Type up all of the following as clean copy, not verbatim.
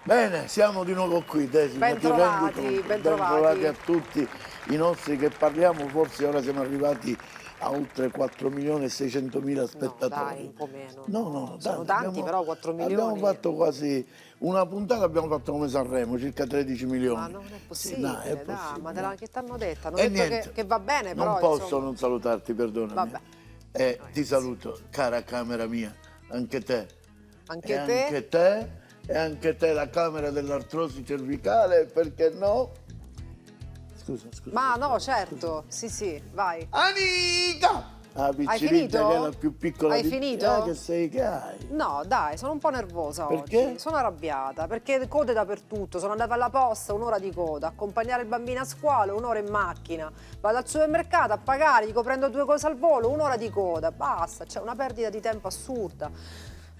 Bene, siamo di nuovo qui, Desi. Bentrovati, Bentrovati a tutti i nostri che parliamo. Forse ora siamo arrivati a oltre 4.600.000 spettatori. No, dai, un po' meno. No, sono tanti, però 4 milioni. Abbiamo fatto quasi una puntata, abbiamo fatto come Sanremo, circa 13 milioni. Ma non è possibile, Sì, no, è dai, possibile. ma che t'hanno detto? Hanno E detto niente, che va bene, però non posso insomma... non salutarti, perdonami. Vabbè. Ti saluto, cara camera mia, anche te. Anche E te? anche te, e anche te la camera dell'artrosi cervicale, perché no? Scusa. Ma no, certo, sì, vai. Anica! La Hai picciriglia finito? che è la più piccola Hai di finito? che sei che hai? No, dai, sono un po' nervosa Perché? oggi. Sono arrabbiata, perché code dappertutto. Sono andata alla posta, un'ora di coda, accompagnare il bambino a scuola, un'ora in macchina. Vado al supermercato a pagare, dico prendo 2 cose al volo, un'ora di coda. Basta, c'è una perdita di tempo assurda.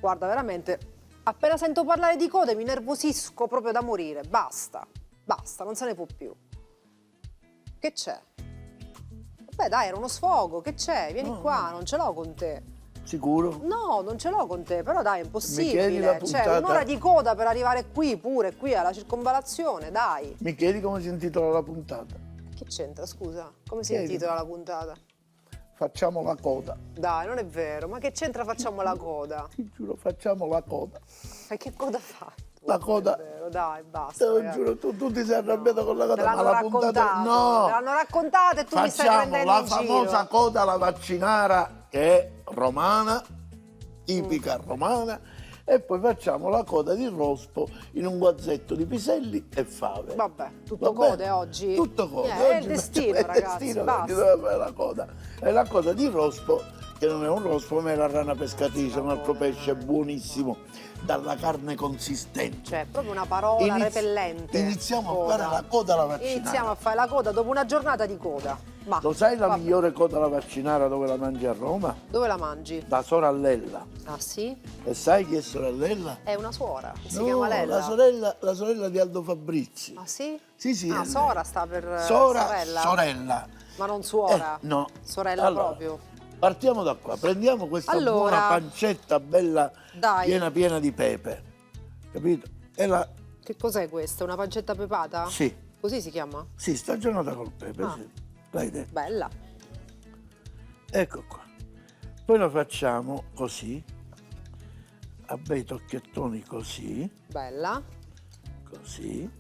Guarda, veramente, appena sento parlare di code mi nervosisco proprio da morire. Basta, non se ne può più. Che c'è? Beh dai, era uno sfogo, che c'è? Vieni qua, non ce l'ho con te. Sicuro? No, non ce l'ho con te, però dai, è Mi chiedi la impossibile. puntata? C'è un'ora di coda per arrivare qui, pure qui alla circonvallazione, dai. Mi chiedi come si intitola la puntata? Che c'entra, scusa? Come si Chiedi. intitola la puntata? Facciamo la coda. Dai, non è vero, ma che c'entra facciamo la coda? Ti giuro, facciamo la coda. E che coda fa? La Non coda. è vero, dai, Te basta. lo ragazzi. giuro, tu ti sei arrabbiato con la Te coda, ma l'hanno la puntata... raccontato, No! te l'hanno raccontato e tu mi stai Facciamo prendendo la in famosa giro. coda alla vaccinara, che è romana, tipica romana, e poi facciamo la coda di rospo in un guazzetto di piselli e fave. Vabbè, tutto Va bene? code oggi? Tutto code. È il Oggi destino, facciamo- ragazzi, È il destino basta. che ti deve fare la coda. È la coda di rospo, che non è un rospo, ma è la rana pescatrice, un altro pesce buonissimo, dalla carne consistente. Cioè, proprio una parola repellente. Iniziamo a Coda. fare la coda alla vaccinara. Iniziamo a fare la coda dopo una giornata di coda. Ma, Lo sai la vabbè. migliore coda alla vaccinara dove la mangi a Roma? Dove la mangi? Da Sorallella. Ah sì? E sai chi è Sorallella? È una suora, si No, chiama Lella. la sorella di Aldo Fabrizi. Ah sì? Sì, Ah, è Sora lei. sta per Sorella. sorella. Ma non suora? No. Sorella Allora, proprio. Partiamo da qua, prendiamo questa Allora, buona pancetta bella, dai. piena di pepe. Capito? E la... Che cos'è questa? Una pancetta pepata? Sì, Così si chiama? sì, stagionata col pepe, Ah. sì. L'hai detto. Bella. Ecco qua. Poi lo facciamo così, a bei tocchettoni così, Bella. così.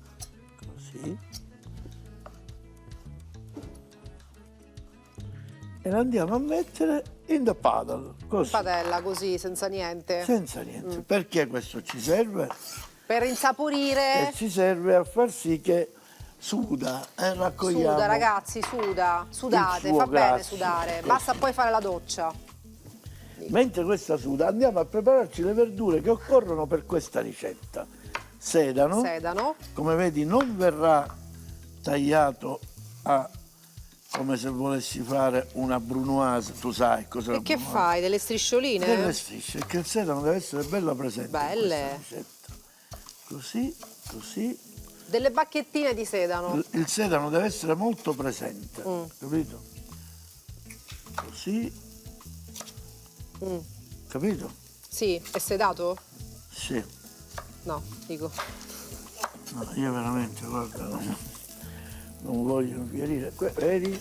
E la andiamo a mettere in the paddle, così, Padella così, senza niente. senza niente. Perché questo ci serve? Per insaporire. E ci serve a far sì che suda e raccogliamo. Suda, ragazzi, suda. Sudate, suo fa bene grasso. sudare. Così. Basta poi fare la doccia. Mentre questa suda andiamo a prepararci le verdure che occorrono per questa ricetta. Sedano, Sedano. come vedi non verrà tagliato a, come se volessi fare una brunoise, tu sai cosa è E la che brunoise? fai? Delle striscioline? Delle strisce, che il sedano deve essere bello presente Belle. in questa ricetta. Così. Delle bacchettine di sedano. Il sedano deve essere molto presente, capito? Così, capito? Sì, è sedato? Sì. No, dico. No, io veramente, guarda, non voglio infierire. Vedi?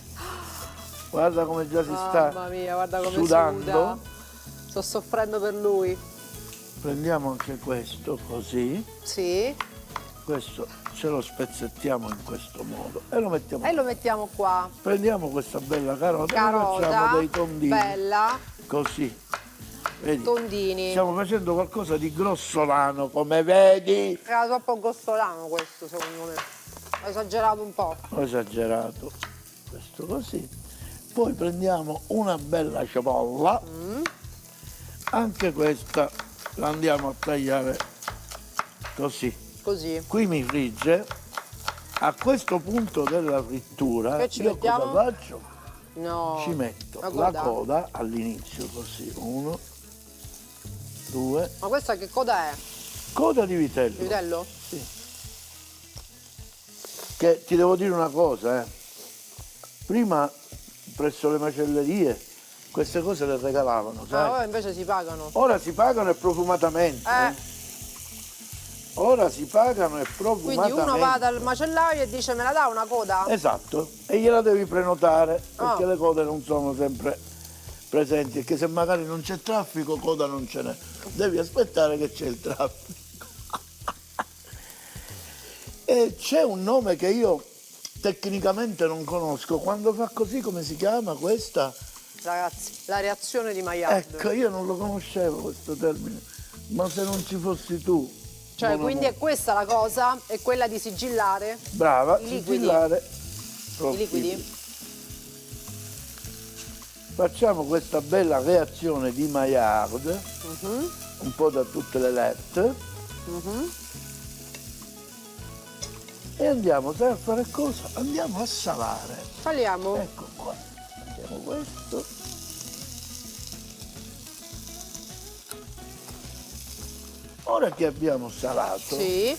Guarda come già si sta Mamma mia, guarda come sudando. suda. Sto soffrendo per lui. Prendiamo anche questo così, Sì. questo ce lo spezzettiamo in questo modo e lo mettiamo. E lo mettiamo qua. Prendiamo questa bella carota, e Carota. facciamo dei tondini. Bella. Così. Vedi? Tondini. Stiamo facendo qualcosa di grossolano, come vedi. Era troppo gostolano questo, secondo me. Ho esagerato un po'. Ho esagerato. Questo così. Poi prendiamo una bella cipolla. Anche questa la andiamo a tagliare così. Così. Qui mi frigge. A questo punto della frittura, Che ci io mettiamo? cosa faccio? No. Ci metto La la coda? coda all'inizio, così. 1, 2. Ma questa che coda è? Coda di vitello. Vitello? Sì. Che ti devo dire una cosa, prima presso le macellerie queste cose le regalavano, sai? Ah, ora invece si pagano. Ora si pagano e profumatamente. ora si pagano e Quindi profumatamente. uno va dal macellaio e dice me la dà una coda? Esatto, e gliela devi prenotare, perché Ah. le code non sono sempre presenti, e che se magari non c'è traffico, coda non ce n'è. Devi aspettare che c'è il traffico. E c'è un nome che io tecnicamente non conosco, quando fa così come si chiama questa? Ragazzi, la reazione di Maillard. Ecco, io non lo conoscevo questo termine, ma se non ci fossi tu. Cioè, buon quindi amore. è questa la cosa, è quella di sigillare Brava, i liquidi. sigillare i profili. liquidi. Facciamo questa bella reazione di Maillard, un po' da tutte le lette, e andiamo, sai a fare cosa? Andiamo a salare. Saliamo. Ecco qua, mettiamo questo. Ora che abbiamo salato, Sì.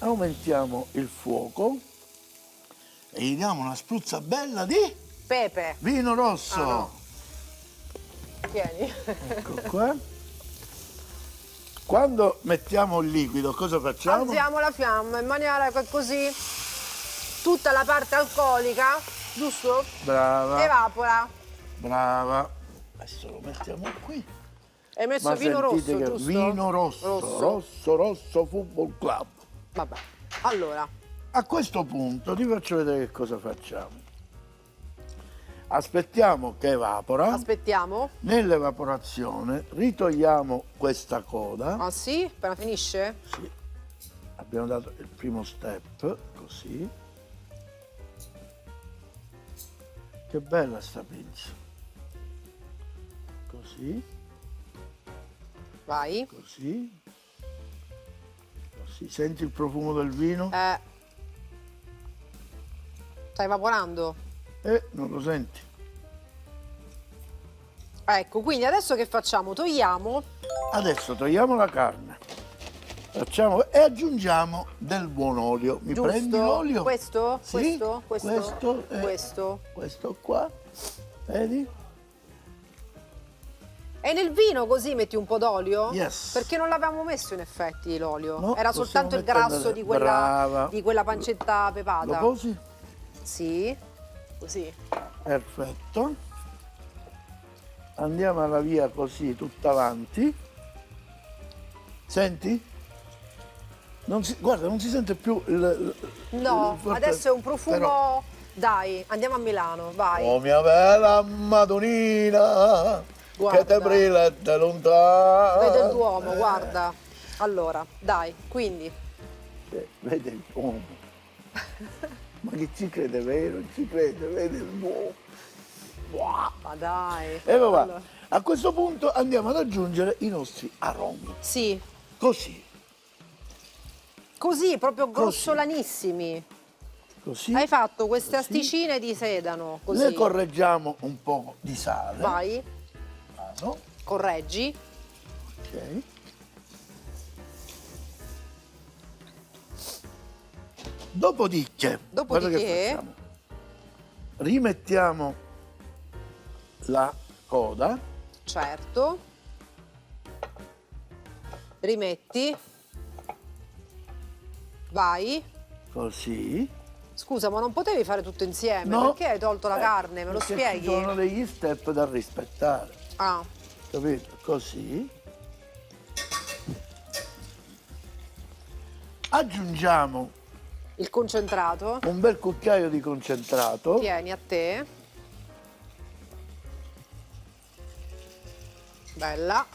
aumentiamo il fuoco e gli diamo una spruzza bella di Pepe. vino rosso. Ah, no. Tieni. Ecco qua. Quando mettiamo il liquido, cosa facciamo? Alziamo la fiamma in maniera che così tutta la parte alcolica, giusto? Brava, Evapora. brava. Adesso lo mettiamo qui. Hai messo Ma vino rosso, sentite che giusto? vino rosso Football Club. Vabbè. Allora, A questo punto ti faccio vedere che cosa facciamo. Aspettiamo che evapora. aspettiamo. Nell'evaporazione ritogliamo questa coda. Ah sì? Appena finisce? Sì. Abbiamo dato il primo step, così. Che bella sta pinza. Così, Vai. così. Così. Senti il profumo del vino? Sta evaporando. Non lo senti? Ecco, quindi adesso che facciamo? Togliamo. Adesso togliamo la carne. Facciamo e aggiungiamo del buon olio. Mi Giusto? prendi l'olio? Questo? Sì, Questo? e Questo? questo qua. Vedi? E nel vino così metti un po' d'olio? Yes. Perché non l'avevamo messo in effetti l'olio. No, Era possiamo soltanto il metterlo grasso dentro. Brava. di quella pancetta Lo pepata. posi? Sì. Così. Perfetto. Andiamo alla via così, tutta avanti. Senti? Guarda, non si sente più No, il adesso è un profumo. però- Dai, andiamo a Milano, vai. Oh mia bella Madonnina, Guarda. che te brilla da lontano. Vedo il Duomo, guarda. Allora, dai, quindi. Vede il Duomo. Ma chi ci crede, vero? Ci crede, vede il Duomo. Wow. Ma dai. E va. Allora. A questo punto andiamo ad aggiungere i nostri aromi. Sì, Così, così, proprio grossolanissimi. così. Hai fatto queste Così. asticine di sedano, così. Le correggiamo un po' di sale. Vai, Vado. correggi. Ok. Dopodiché, guarda che facciamo. Rimettiamo la coda. Certo. Rimetti. Vai. Così. Scusa, ma non potevi fare tutto insieme? No. Perché hai tolto la carne? Me lo Perché spieghi? Ci sono degli step da rispettare, Ah, capito? Così. Aggiungiamo il concentrato. un bel cucchiaio di concentrato. Tieni a te. Bella.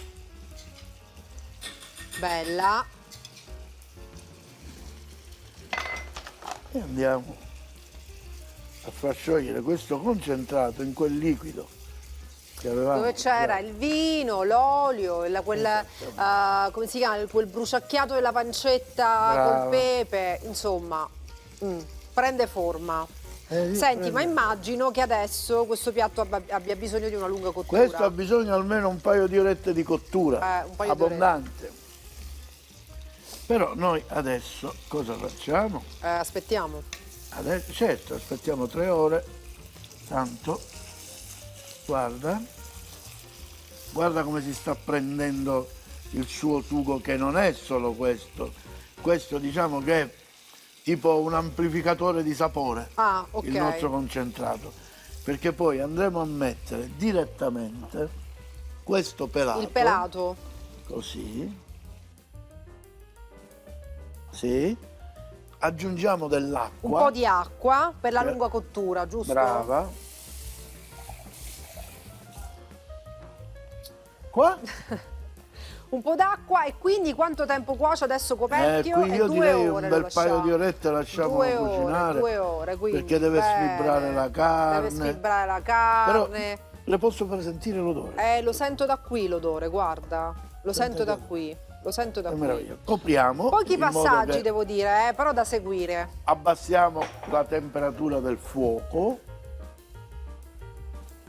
Bella. E andiamo a far sciogliere questo concentrato in quel liquido che avevamo. Dove c'era il vino, l'olio, come si chiama? Quel bruciacchiato della pancetta Brava. col pepe, insomma, prende forma. Senti, ma immagino che adesso questo piatto abbia bisogno di una lunga cottura. Questo ha bisogno almeno un paio di orette di cottura, Un paio di abbondante. Però noi adesso cosa facciamo? Aspettiamo. Adesso, certo, aspettiamo 3 ore, tanto, guarda come si sta prendendo il suo sugo, che non è solo questo. Questo diciamo che è tipo un amplificatore di sapore, Ah, ok. il nostro concentrato, perché poi andremo a mettere direttamente questo pelato. Il pelato. Così. Sì. Aggiungiamo dell'acqua. Un po' di acqua per la lunga cottura, giusto? Brava. Qua? Un po' d'acqua e quindi quanto tempo cuoce adesso coperchio? Qui io 2 direi ore un lo bel paio di lasciamo. orette lasciamo 2 cucinare. ore, 2 ore, quindi perché deve bene. sfibrare la carne. Deve sfibrare la Però carne. le posso far sentire l'odore? Lo sento da qui l'odore, guarda. Lo sento da qui. Lo sento da È qui. meraviglioso. Copriamo. Pochi in modo passaggi che devo dire, però da seguire. abbassiamo la temperatura del fuoco.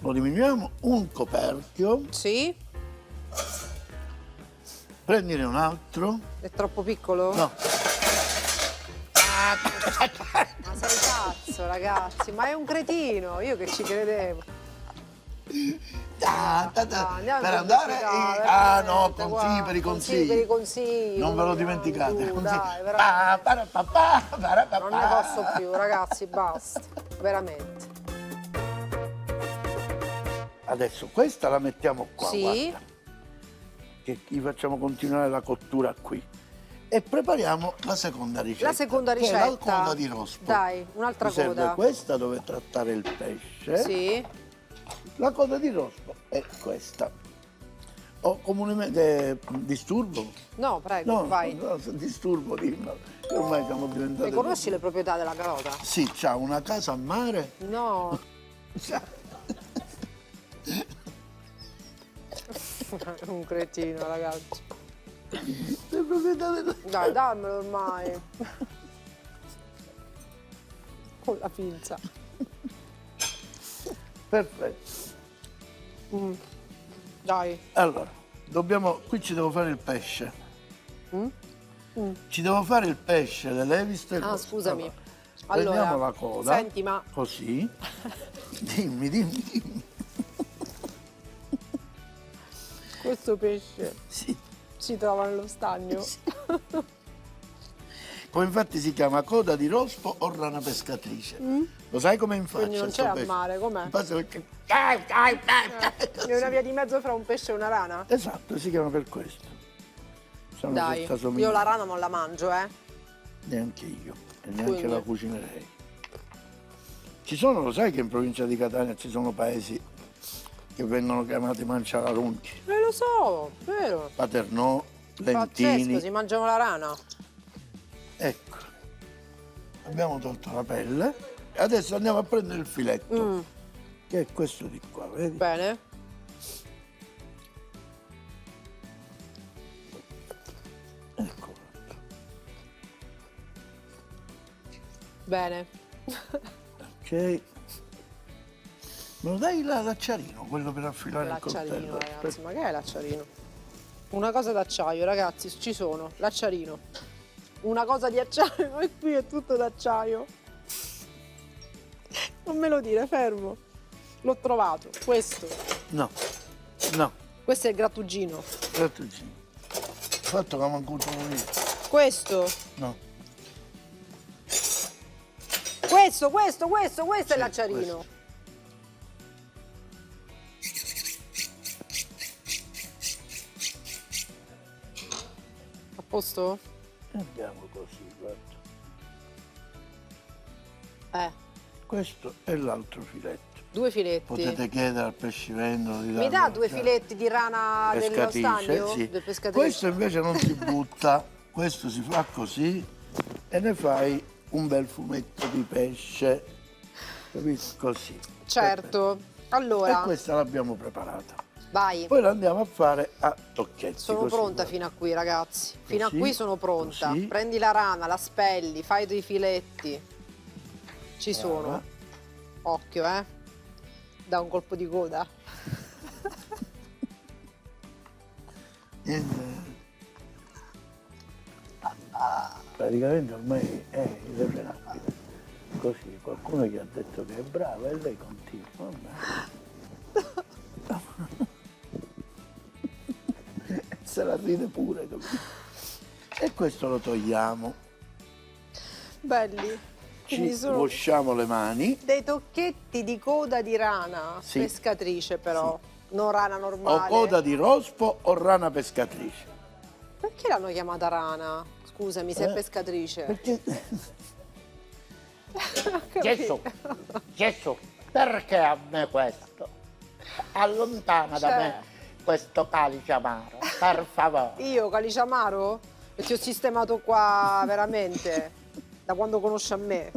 Lo diminuiamo. Un coperchio. Sì? Prendine un altro. È troppo piccolo? No. Ma sei pazzo, ragazzi, ma è un cretino, io che ci credevo. Andiamo Per a andare pubblicità, no, veramente, consigli guarda, per i consigli per i consigli. non ve lo Andiamo, dimenticate. giù, Consigli. dai, veramente. Non ne posso più. più, ragazzi, basta, veramente. Adesso questa la mettiamo qua, Sì. guarda. Che gli facciamo continuare la cottura qui. E prepariamo la seconda ricetta. La seconda che ricetta. è la coda di rospo. Dai, un'altra Mi serve coda. questa dove trattare il pesce. Sì. La coda di rospo è questa. O comunemente disturbo? No, prego, No, vai. no, disturbo, dimmelo. Ormai siamo diventati. Le conosci le proprietà della carota? Sì, c'ha una casa a mare. No. c'ha- Un cretino, ragazzi. Le proprietà della Dai, dammelo ormai. Con la pinza. Perfetto. Dai. Allora, qui ci devo fare il pesce. Ci devo fare il pesce, le levi ste Ah, cose. scusami. Prendiamo Allora, la coda. senti, ma Così. Dimmi. questo pesce Sì. si trova nello stagno? Come infatti si chiama coda di rospo o rana pescatrice. Lo sai come in faccia? Quindi non sto c'è a pesce? mare, com'è? Basta perché... C'è una via di mezzo fra un pesce e una rana? Esatto, si chiama per questo. Sono Dai, questa io somiglia. la rana non la mangio, Neanche io. E neanche Quindi? la cucinerei. Ci sono, lo sai che in provincia di Catania ci sono paesi che vengono chiamati Mancialarunchi, Lo so, vero. Paternò, Pazzesco, Lentini. si mangiano la rana. Ecco, abbiamo tolto la pelle e adesso andiamo a prendere il filetto, che è questo di qua, vedi? Bene. Ecco. Bene. Ok. Me lo dai l'acciarino, quello per affilare il L'acciarino, coltello? ragazzi, ma che è l'acciarino? Una cosa d'acciaio, ragazzi, ci sono. L'acciarino. Una cosa di acciaio e qui è tutto d'acciaio. Non me lo dire, fermo. L'ho trovato. Questo. No, Questo è il grattugino. grattuccino. Fatto che manco io. Questo. No. Questo è l'acciarino. questo. A posto? Andiamo così, guarda. Questo è l'altro filetto. 2 filetti. Potete chiedere al pescivendolo di Mi dà darlo, 2 cioè, filetti di rana dello pescatrice, stagno? sì. Del pescatrice? Questo invece non si butta, questo si fa così e ne fai un bel fumetto di pesce, capito? Così. Certo. Perfetto. Allora, E questa l'abbiamo preparata. vai. Poi la andiamo a fare a tocchetti. Sono così, pronta guarda. fino a qui, ragazzi. Fino Così, a qui sono pronta. così. Prendi la rana, la spelli, fai dei filetti. Ci Brava. sono. Occhio, Da un colpo di coda. Niente. Praticamente ormai è irrefrenabile. Così, qualcuno gli ha detto che è brava e lei continua. Vabbè. se la ride pure. E questo lo togliamo. Belli. Quindi Ci sono wasciamo le mani. dei tocchetti di coda di rana Sì. pescatrice però, non rana O normale. coda di rospo o rana pescatrice. Perché l'hanno chiamata rana? Scusami, se è pescatrice. Perché Gesù, Gesù, perché a me questo? Allontana da me questo calice amaro, per favore. Io, calice amaro? E ti ho sistemato qua veramente, da quando conosci a me.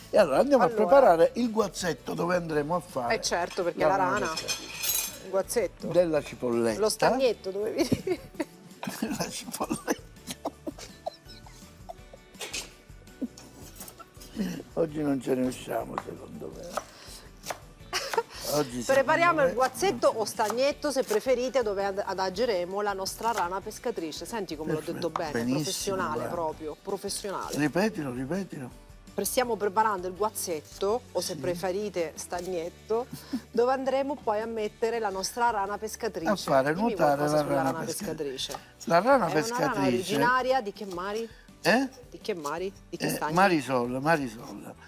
E allora andiamo Allora. a preparare il guazzetto dove andremo a fare. Eh certo, perché la rana, pescatrice. il guazzetto, Della cipolletta. lo stagnetto dovevi dire. Della cipolletta. Oggi non ce ne usciamo, secondo me. Oggi Prepariamo secondo il me, guazzetto o stagnetto, se preferite, dove adageremo la nostra rana pescatrice. Senti come l'ho detto bene, Benissimo, professionale guarda. proprio, professionale. Ripetilo. Stiamo preparando il guazzetto, o se preferite stagnetto, dove andremo poi a mettere la nostra rana pescatrice. A fare Dimmi nuotare qualcosa la sulla rana rana pescatrice. pescatrice. La rana È una rana pescatrice. originaria di che mari? Eh? Di che mari? Di che stagni? Marisol.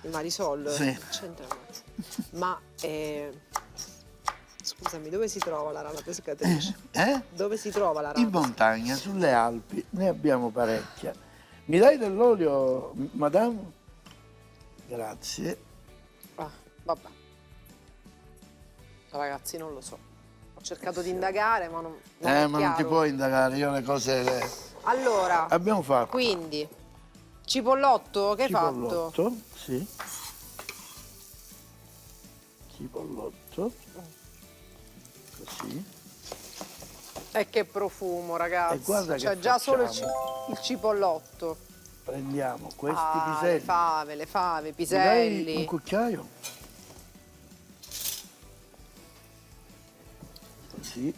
Di Marisol? Sì. C'entra un attimo. Ma scusami, dove si trova la rana pescatrice? Eh? Dove si trova la rana? In montagna, sulle Alpi, ne abbiamo parecchia. Mi dai dell'olio, madame? Grazie. Ah, vabbè. Ragazzi, non lo so. Ho cercato di indagare, ma non è Ma non ti chiaro. puoi indagare, io le cose le Allora, abbiamo fatto. quindi, cipollotto, che hai fatto? Cipollotto, sì. Cipollotto. Così. E che profumo, ragazzi. E guarda che Cioè, già solo facciamo. il cipollotto. Prendiamo questi Ah, piselli. le fave, i Mi dai un piselli. cucchiaio? Così.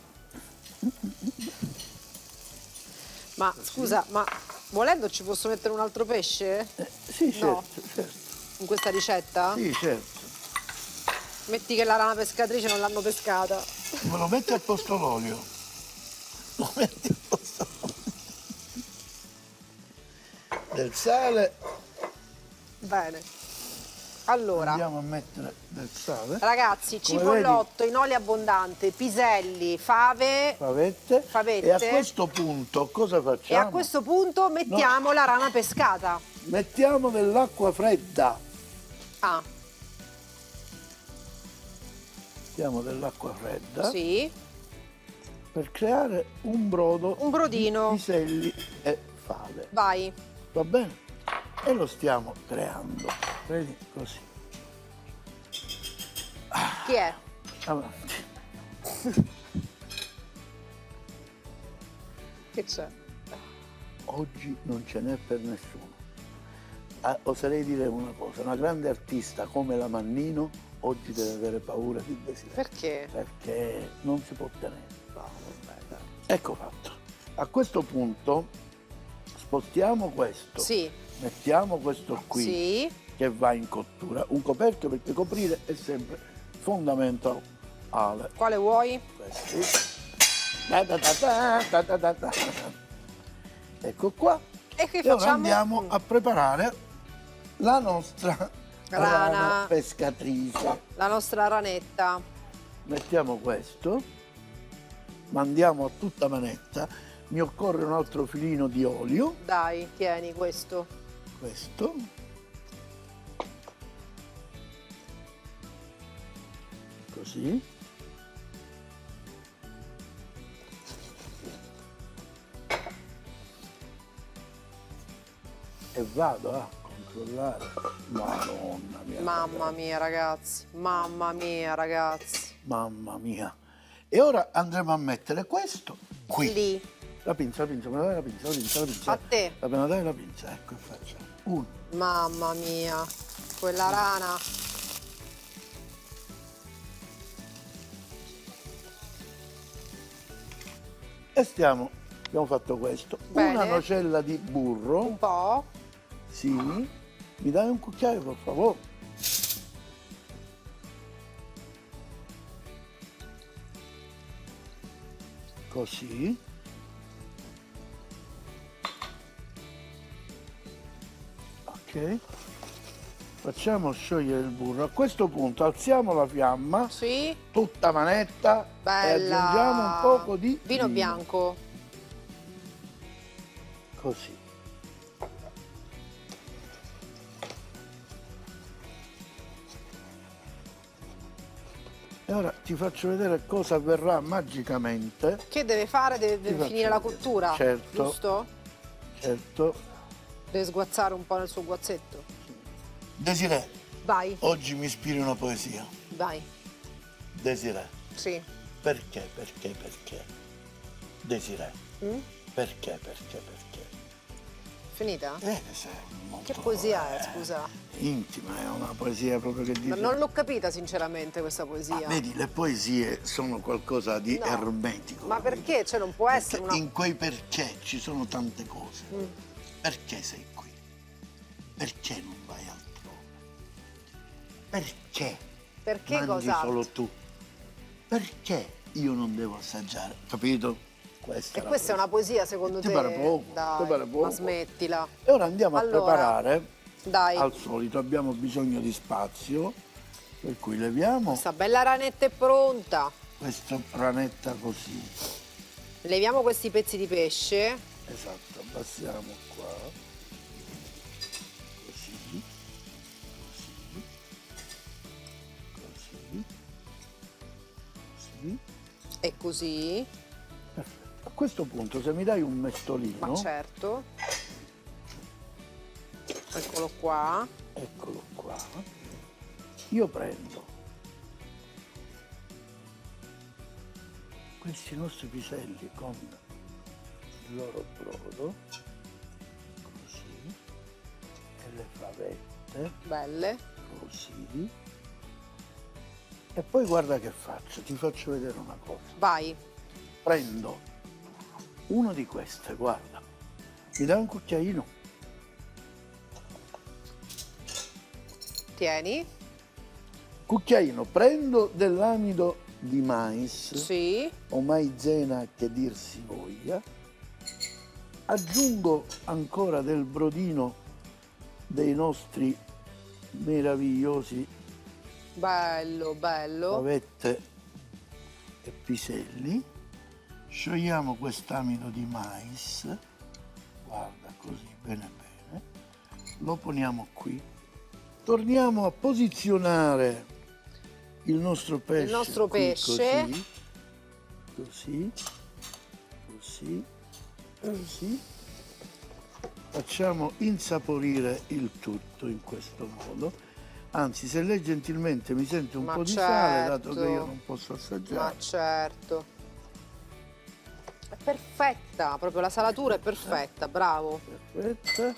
Ma scusa, ma volendo ci posso mettere un altro pesce Sì, certo, No. certo. in questa ricetta? Sì, certo. Metti che la rana pescatrice non l'hanno pescata. Me lo metti al posto l'olio. Lo metti al posto l'olio. Del sale. Bene. Allora, Andiamo a mettere del sale. ragazzi, Come cipollotto in olio abbondante, piselli, fave. Favette. Favette. E a questo punto cosa E facciamo? a questo punto mettiamo la rana pescata. Mettiamo dell'acqua fredda. Ah, Mettiamo dell'acqua fredda sì. per creare un brodo Un brodino. di piselli e fave. Vai. Va bene? E lo stiamo creando. Vedi? Così. Chi è? Avanti. Che c'è? Oggi non ce n'è per nessuno. Oserei dire una cosa, una grande artista come la Mannino oggi deve avere paura di desiderio. Perché? Perché non si può tenere. No, vabbè, dai. Ecco fatto. A questo punto spostiamo questo. Sì. Mettiamo questo qui Sì. che va in cottura. Un coperchio perché coprire è sempre fondamentale. Quale vuoi? Questi. Da da da da da da da. Ecco qua. E che E ora facciamo? andiamo a preparare la nostra Rana. rana pescatrice. La nostra ranetta. Mettiamo questo, mandiamo a tutta manetta. Mi occorre un altro filino di olio, Dai, tieni questo. questo. Così. E vado a controllare. Madonna mia. Mamma mia, ragazzi. Mamma mia, ragazzi. Mamma mia. E ora andremo a mettere questo qui. Lì. La pinza, me la dai la pinza, la pinza. A te. Me la dai la pinza, ecco, e facciamo. Uno. Mamma mia. Quella rana. E abbiamo fatto questo. Bene. Una nocella di burro. Un po'. Sì. Mi dai un cucchiaio, per favore? così. Ok. Facciamo sciogliere il burro. A questo punto alziamo la fiamma, Sì, tutta manetta, bella. e aggiungiamo un poco di vino bianco. Così. E ora ti faccio vedere cosa avverrà magicamente. Che deve fare? Deve faccio finire la vedere. cottura, Certo. giusto? Certo. Deve sguazzare un po' nel suo guazzetto. Desiree, Vai, oggi mi ispiri una poesia. vai. Desiree, Sì. perché? Desiree, Mm? perché? Finita? Sei molto, Che poesia è, scusa? intima, è una poesia proprio che dice... Non l'ho capita sinceramente questa poesia. Vedi, le poesie sono qualcosa di No. ermetico. Ma capito? perché? Cioè non può essere Perché una... in quei perché ci sono tante cose. Mm. Perché sei qui? Perché non vai altrove? Perché Perché mangi cos'altro? solo tu? Perché io non devo assaggiare? Capito? E questa è una poesia secondo Ti te? pare poco? Dai, Ti pare poco? ma smettila. E ora andiamo a Allora, preparare. Dai, Al solito abbiamo bisogno di spazio, per cui leviamo questa bella ranetta è pronta. questa ranetta così. Leviamo questi pezzi di pesce. Esatto, abbassiamo qua. Così. Così. Così. E così. Perfetto. A questo punto se mi dai un mestolino, Ma certo. Eccolo qua. eccolo qua, io prendo questi nostri piselli con il loro brodo, così, e le favette, Belle. così, e poi guarda che faccio, ti faccio vedere una cosa. Vai. Prendo uno di queste, guarda, mi dai un cucchiaino? Tieni. Cucchiaino, prendo dell'amido di mais Sì. o maizena che dir si voglia, aggiungo ancora del brodino dei nostri meravigliosi Bello, bello. favette e piselli, sciogliamo quest'amido di mais, guarda così bene bene, lo poniamo qui, torniamo a posizionare il nostro pesce, Il nostro qui, pesce. così, così, così, facciamo insaporire il tutto in questo modo. Anzi, se lei gentilmente mi sente un Ma po' di sale, dato che io certo. non posso Ma assaggiare. certo. È perfetta, proprio la salatura è perfetta, bravo. Perfetta.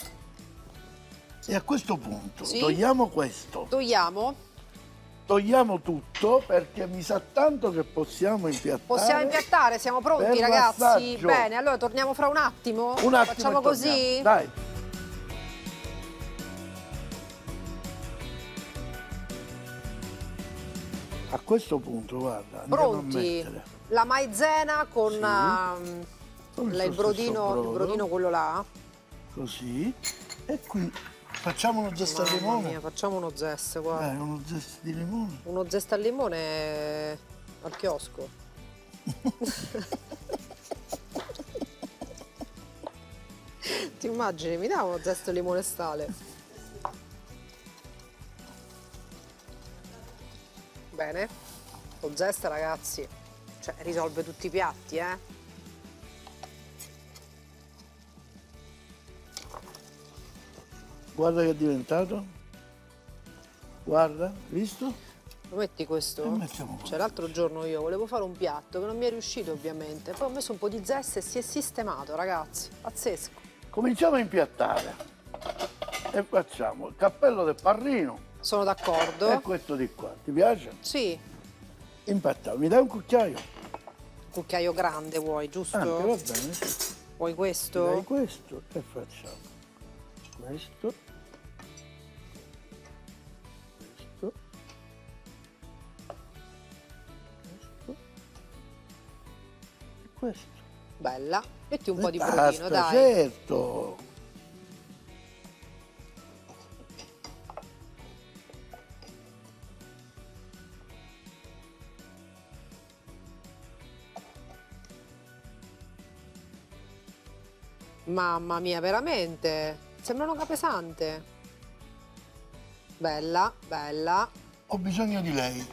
E a questo punto Sì. togliamo questo, Togliamo. togliamo tutto perché mi sa tanto che possiamo impiattare. Possiamo impiattare, siamo pronti per ragazzi? l'assaggio. Bene, allora torniamo fra un attimo? Un attimo Facciamo e torniamo. così? Dai. A questo punto, guarda, andiamo Pronti? a mettere La maizena con Sì. Con il il suo brodino, stesso brodo. il brodino quello là. così, e qui facciamo uno gesto al Mamma limone. mia, facciamo uno zest, guarda. Uno gesto di limone. Uno zest al limone al chiosco. Ti immagini? Mi dà uno zest al limone e sale. Bene. Lo zest, ragazzi, cioè risolve tutti i piatti, eh? Guarda che è diventato. Guarda, visto? Lo metti questo? E mettiamo questo. Cioè l'altro giorno io volevo fare un piatto che non mi è riuscito ovviamente, poi ho messo un po' di zest e si è sistemato, ragazzi, pazzesco. Cominciamo a impiattare e facciamo il cappello del parrino Sono e d'accordo? questo di qua. Ti piace? Sì, Impattato. Mi dai un cucchiaio? cucchiaio grande vuoi, giusto? Anche va bene. Sì. Vuoi Mi questo? dai questo e facciamo questo. Questo. Questo. E questo. Bella. Metti un po' di Aspetta, brodino, dai. certo. Mamma mia, veramente. Sembra una pesante. Bella, bella. Ho bisogno di lei.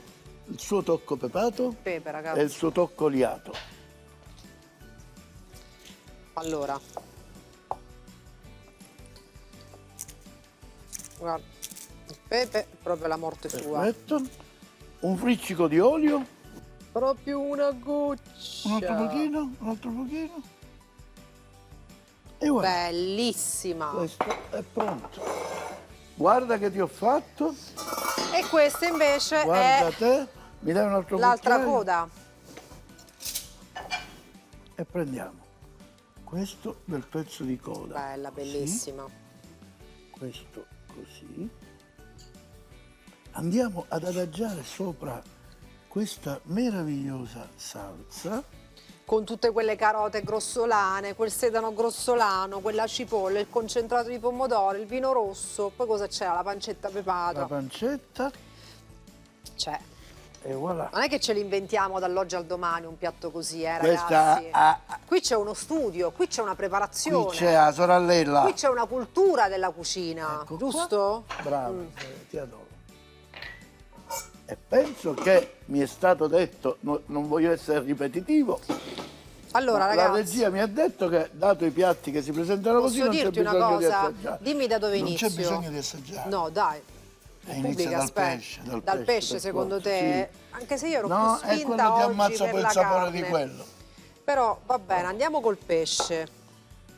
Il suo tocco pepato Pepe, e ragazzi. il suo tocco oliato. Allora. Guarda, il pepe è proprio la morte sua. Perfetto. Un friccico di olio. Proprio una goccia. Un altro pochino, un altro pochino. E voilà, Bellissima. questo è pronto. Guarda che ti ho fatto. E questa invece Guarda è te. Mi dai un altro l'altra cucchiaio? coda. E prendiamo questo del pezzo di coda. Bella, così, bellissima. questo così. Andiamo ad adagiare sopra questa meravigliosa salsa. Con tutte quelle carote grossolane, quel sedano grossolano, quella cipolla, il concentrato di pomodoro, il vino rosso. Poi cosa c'è? La pancetta La pepata. pancetta Cioè, e voilà. non è che ce l'inventiamo dall'oggi al domani un piatto così, Questa ragazzi. ha- Qui c'è uno studio, qui c'è una preparazione. qui c'è la sorellella. Qui c'è una cultura della cucina, Ecco qua. giusto? Bravo, ti adoro. E penso che mi è stato detto, non voglio essere ripetitivo, Allora, ma la ragazzi, regia mi ha detto che dato i piatti che si presentano così posso non c'è dirti una bisogno di cosa? assaggiare. Dimmi da dove Non inizio. c'è bisogno di assaggiare. No, dai. E Il inizia pubblico dal aspetta. pesce, Dal pesce, per secondo forza, te? sì. Anche se io ero No, più è spinta quello che oggi ammazza per poi il la sapore carne. di quello. Però va bene, andiamo col pesce.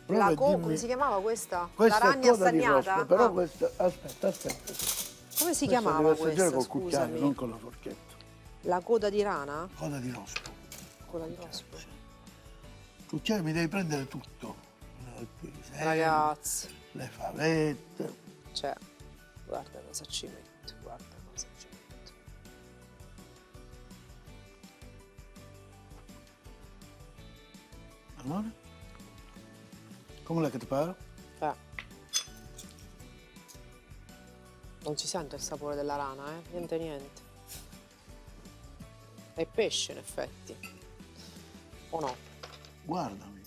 Prova e Come dimmi. si chiamava questa? Questa La è ragna coda di stagnata? rospo, però Ah, questa... Aspetta. come si Questa chiamava devo assaggiare questa? col cucchiaio, Scusami. non con la forchetta. La coda di rana? Coda di rospo. Coda di rospo. Cucchiaio mi devi prendere tutto. Il pisello, Ragazzi, le favette. cioè, guarda cosa ci metto, guarda cosa ci metto. Allora? Come la che ti pare? Non si sente il sapore della rana, niente. È pesce in effetti. O no? Guardami,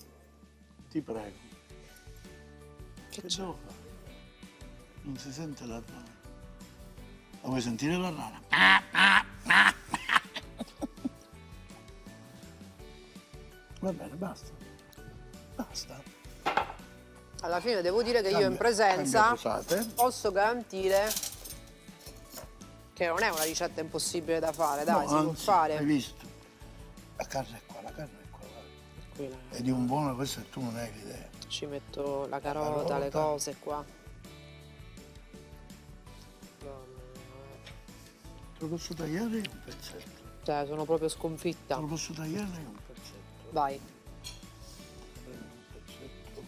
ti prego. Che c'è? devo fare? Non si sente la rana. La vuoi sentire la rana? Va bene, basta. Basta. Alla fine devo dire che io in Cambia presenza posate. posso garantire che non è una ricetta impossibile da fare, dai, No, si può anzi, fare. hai visto? La carne è qua, la carne è qua. Guarda. Qui la- È di un buono questo e tu non hai l'idea. ci metto la carota, le carota. cose qua. Te lo posso tagliare io un pezzetto? Cioè, sono proprio Te sconfitta. lo posso tagliare io un pezzetto? Vai, Prendo un pezzetto.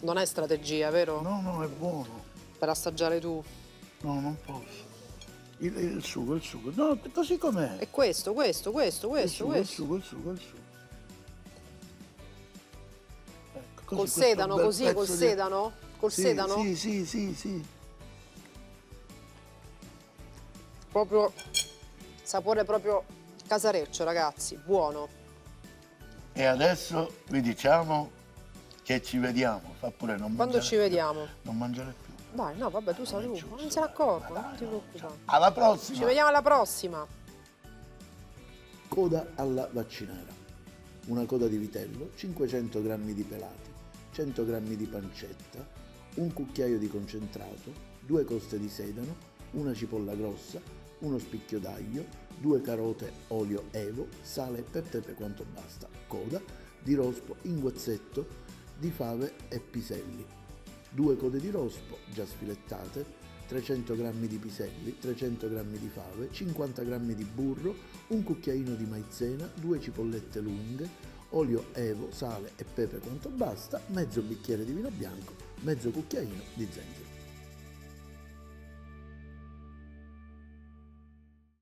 non è strategia, vero? No, è buono. Per assaggiare tu. No, non posso. Il sugo. No, così com'è. E questo. Il sugo. Ecco, così, Col questo sedano, bel così, col pezzo di- sedano? Col Sì, sedano? Sì. Proprio, sapore proprio casareccio, ragazzi, buono. E adesso vi diciamo che ci vediamo. Fa pure non Quando mangiare ci più. vediamo? Non mangiare più. Dai, no, vabbè, tu sai Non è tu, giusto, non se ne accorgo, dai, non ti preoccupare. Alla prossima. Ci vediamo alla prossima. Coda alla vaccinara. Una coda di vitello, 500 g di pelati, 100 g di pancetta, un cucchiaio di concentrato, 2 coste di sedano, una cipolla grossa, uno spicchio d'aglio, 2 carote olio evo, sale e pepe quanto basta, coda di rospo in guazzetto di fave e piselli, 2 code di rospo già sfilettate, 300 g di piselli, 300 g di fave, 50 g di burro, un cucchiaino di maizena, 2 cipollette lunghe, olio evo, sale e pepe quanto basta, mezzo bicchiere di vino bianco, mezzo cucchiaino di zenzero.